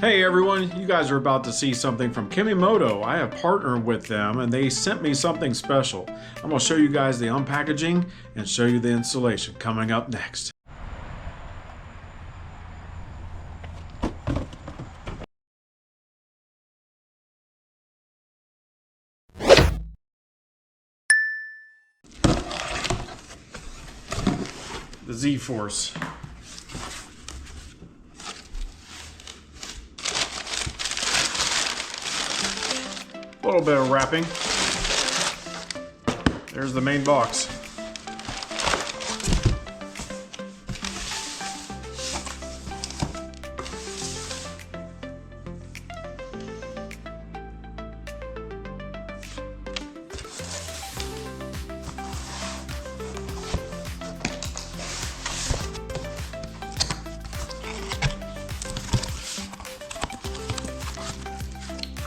Hey everyone, you guys are about to see something from KemiMoto. I have partnered with them and they sent me something special. I'm going to show you guys the unpackaging and show you the installation coming up next. The ZForce. A little bit of wrapping. There's the main box.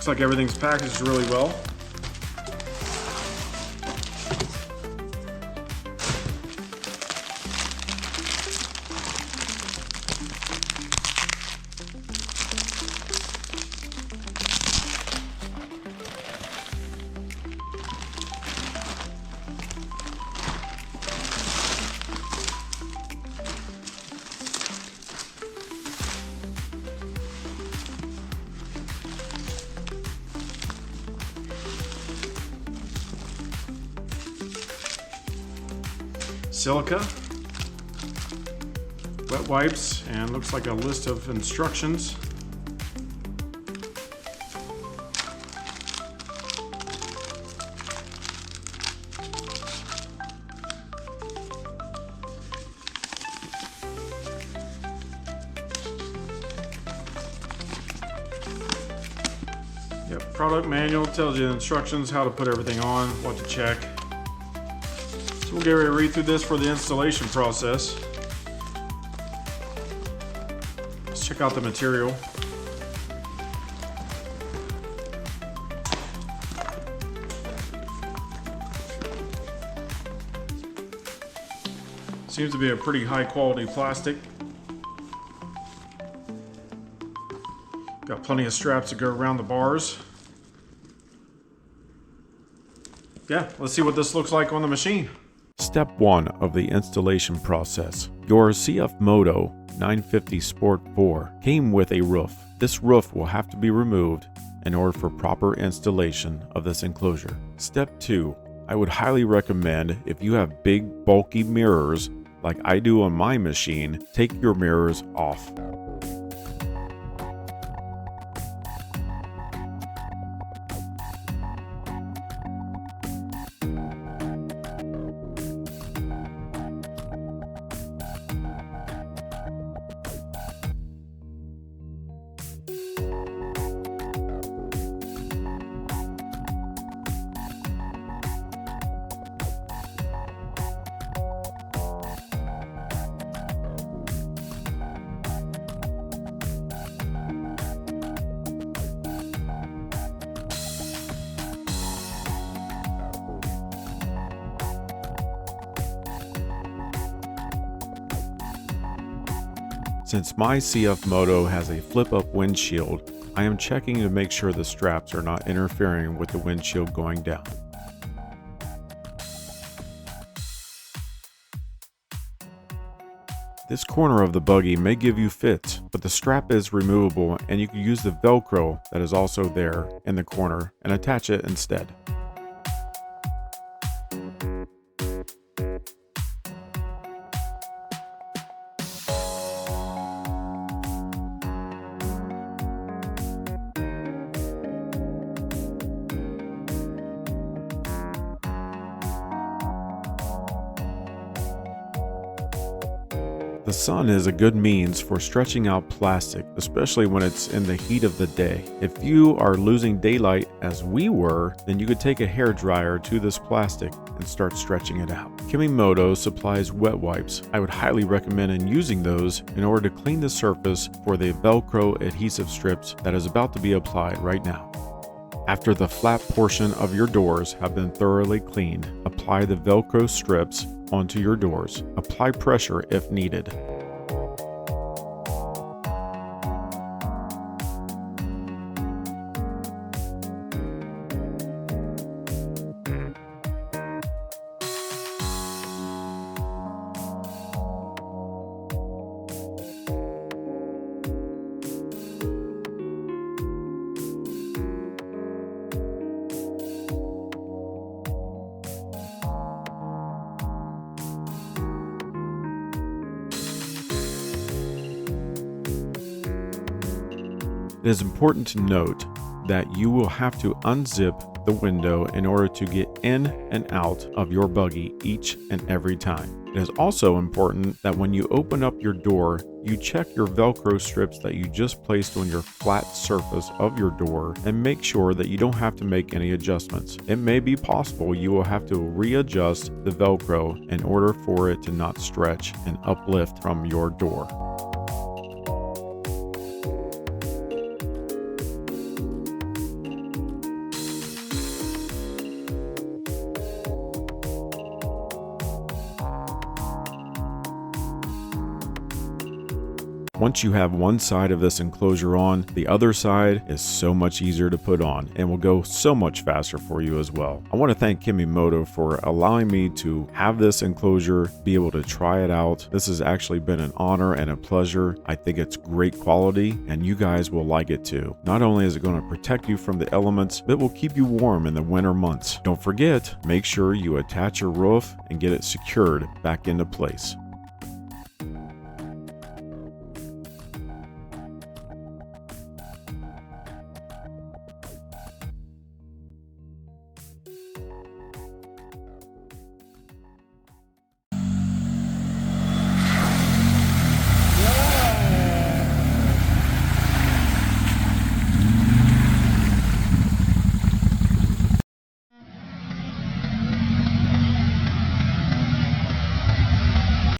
Looks like everything's packaged really well. Silica, wet wipes, and looks like a list of instructions. Yep, product manual tells you the instructions, how to put everything on, what to check. So we'll get ready to read through this for the installation process. Let's check out the material. Seems to be a pretty high quality plastic. Got plenty of straps to go around the bars. Yeah, let's see what this looks like on the machine. Step 1 of the installation process. Your CF Moto 950 Sport 4 came with a roof. This roof will have to be removed in order for proper installation of this enclosure. Step 2. I would highly recommend, if you have big bulky mirrors like I do on my machine, take your mirrors off. Since my CF Moto has a flip-up windshield, I am checking to make sure the straps are not interfering with the windshield going down. This corner of the buggy may give you fits, but the strap is removable and you can use the Velcro that is also there in the corner and attach it instead. The sun is a good means for stretching out plastic, especially when it's in the heat of the day. If you are losing daylight as we were, then you could take a hairdryer to this plastic and start stretching it out. KemiMoto supplies wet wipes. I would highly recommend in using those in order to clean the surface for the Velcro adhesive strips that is about to be applied right now. After the flat portion of your doors have been thoroughly cleaned, apply the Velcro strips onto your doors. Apply pressure if needed. It is important to note that you will have to unzip the window in order to get in and out of your buggy each and every time. It is also important that when you open up your door, you check your Velcro strips that you just placed on your flat surface of your door and make sure that you don't have to make any adjustments. It may be possible you will have to readjust the Velcro in order for it to not stretch and uplift from your door. Once you have one side of this enclosure on, the other side is so much easier to put on and will go so much faster for you as well. I want to thank KemiMoto for allowing me to have this enclosure, be able to try it out. This has actually been an honor and a pleasure. I think it's great quality and you guys will like it too. Not only is it going to protect you from the elements, but it will keep you warm in the winter months. Don't forget, make sure you attach your roof and get it secured back into place.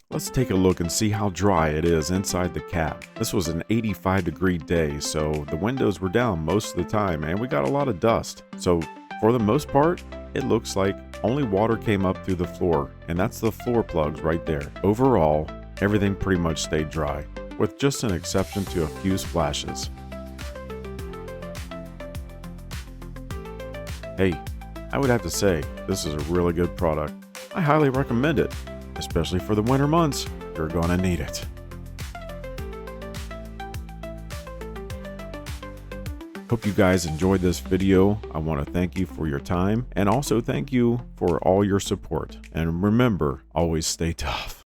Let's take a look and see how dry it is inside the cab. This was an 85-degree day, so the windows were down most of the time and we got a lot of dust. So for the most part, it looks like only water came up through the floor, and that's the floor plugs right there. Overall, everything pretty much stayed dry, with just an exception to a few splashes. Hey, I would have to say, this is a really good product. I highly recommend it. Especially for the winter months, you're gonna need it. Hope you guys enjoyed this video. I want to thank you for your time and also thank you for all your support. And remember, always stay tough.